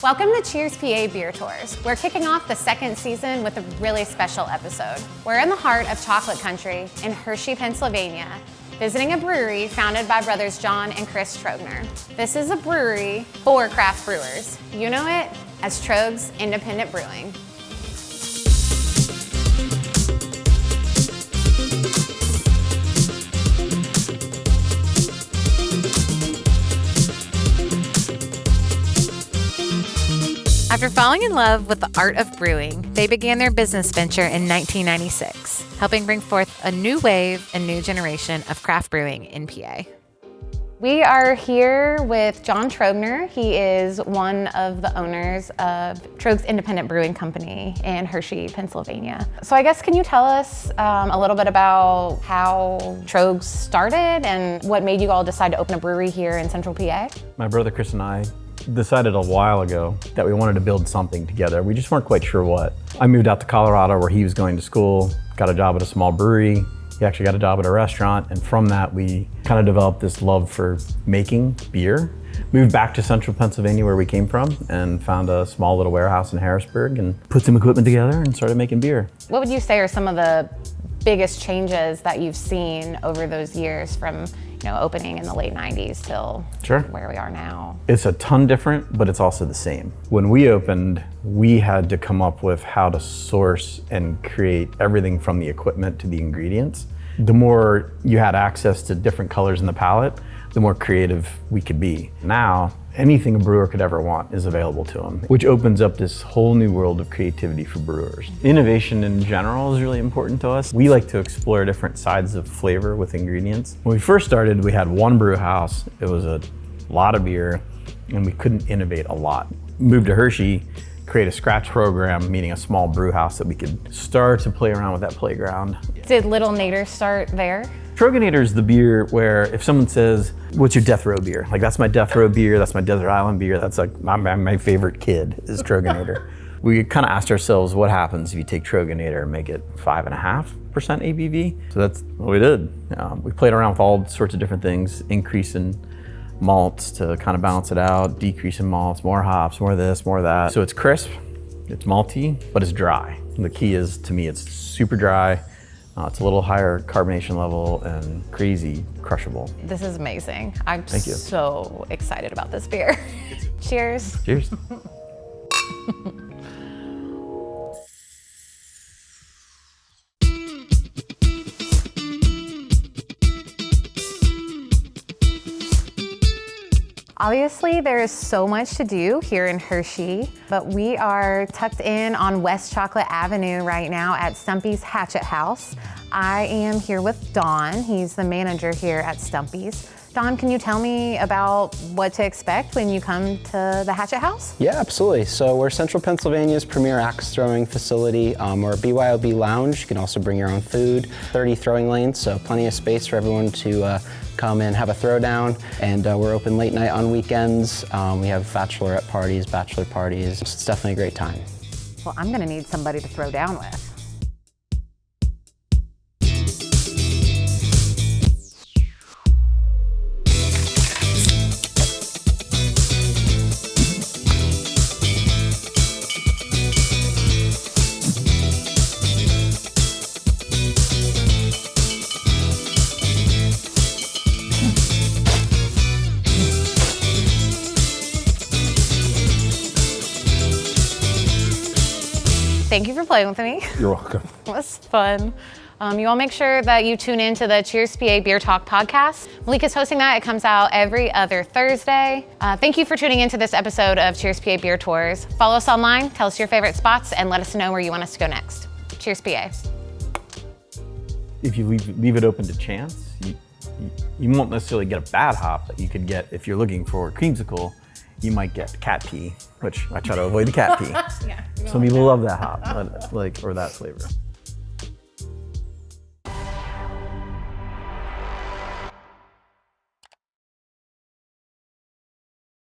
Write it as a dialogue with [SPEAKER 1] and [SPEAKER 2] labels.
[SPEAKER 1] Welcome to Cheers PA Beer Tours. We're kicking off the second season with a really special episode. We're in the heart of chocolate country in Hershey, Pennsylvania, visiting a brewery founded by brothers John and Chris Trogner. This is a brewery for craft brewers. You know it as Tröegs Independent Brewing. After falling in love with the art of brewing, they began their business venture in 1996, helping bring forth a new wave and new generation of craft brewing in PA. We are here with John Trogner. He is one of the owners of Tröegs Independent Brewing Company in Hershey, Pennsylvania. So I guess, can you tell us a little bit about how Tröegs started and what made you all decide to open a brewery here in Central PA?
[SPEAKER 2] My brother Chris and I decided a while ago that we wanted to build something together. We just weren't quite sure what. I moved out to Colorado where he was going to school, got a job at a small brewery. He actually got a job at a restaurant, and from that we kind of developed this love for making beer. Moved back to Central Pennsylvania where we came from and found a small little warehouse in Harrisburg and put some equipment together and started making beer.
[SPEAKER 1] What would you say are some of the biggest changes that you've seen over those years from opening in the late 90s till where we are now?
[SPEAKER 2] It's a ton different, but it's also the same. When we opened, we had to come up with how to source and create everything from the equipment to the ingredients. The more you had access to different colors in the palette, the more creative we could be. Now, anything a brewer could ever want is available to them, which opens up this whole new world of creativity for brewers. Innovation in general is really important to us. We like to explore different sides of flavor with ingredients. When we first started, we had one brew house. It was a lot of beer, and we couldn't innovate a lot. Moved to Hershey, create a scratch program, meaning a small brew house that we could start to play around with that playground.
[SPEAKER 1] Did little Nator start there?
[SPEAKER 2] Trogner is the beer where if someone says, what's your death row beer? Like, that's my death row beer, that's my desert island beer, that's like my favorite kid is Trogner. We kind of asked ourselves, what happens if you take Trogner and make it 5.5% ABV? So that's what we did. We played around with all sorts of different things, increasing malts to kind of balance it out, decreasing malts, more hops, more this, more that. So it's crisp, it's malty, but it's dry. And the key is, to me, it's super dry. It's a little higher carbonation level and crazy crushable.
[SPEAKER 1] This is amazing. I'm so excited about this beer. Cheers.
[SPEAKER 2] Cheers.
[SPEAKER 1] Obviously, there is so much to do here in Hershey, but we are tucked in on West Chocolate Avenue right now at Stumpy's Hatchet House. I am here with Don. He's the manager here at Stumpy's. Don, can you tell me about what to expect when you come to the Hatchet House?
[SPEAKER 3] Yeah, absolutely. So we're Central Pennsylvania's premier axe throwing facility. We're a BYOB lounge. You can also bring your own food. 30 throwing lanes, so plenty of space for everyone to come and have a throwdown. And we're open late night on weekends. We have bachelorette parties, bachelor parties. It's definitely a great time.
[SPEAKER 1] Well, I'm gonna need somebody to throw down with. Thank you for playing with me.
[SPEAKER 2] You're welcome.
[SPEAKER 1] It was fun. You all make sure that you tune in to the Cheers PA Beer Talk podcast. Maalik is hosting that. It comes out every other Thursday. Thank you for tuning into this episode of Cheers PA Beer Tours. Follow us online, tell us your favorite spots, and let us know where you want us to go next. Cheers PA.
[SPEAKER 2] If you leave it open to chance, you won't necessarily get a bad hop that you could get if you're looking for creamsicle. You might get cat pee, which I try to avoid the cat pee. Some people love that hop, or that flavor.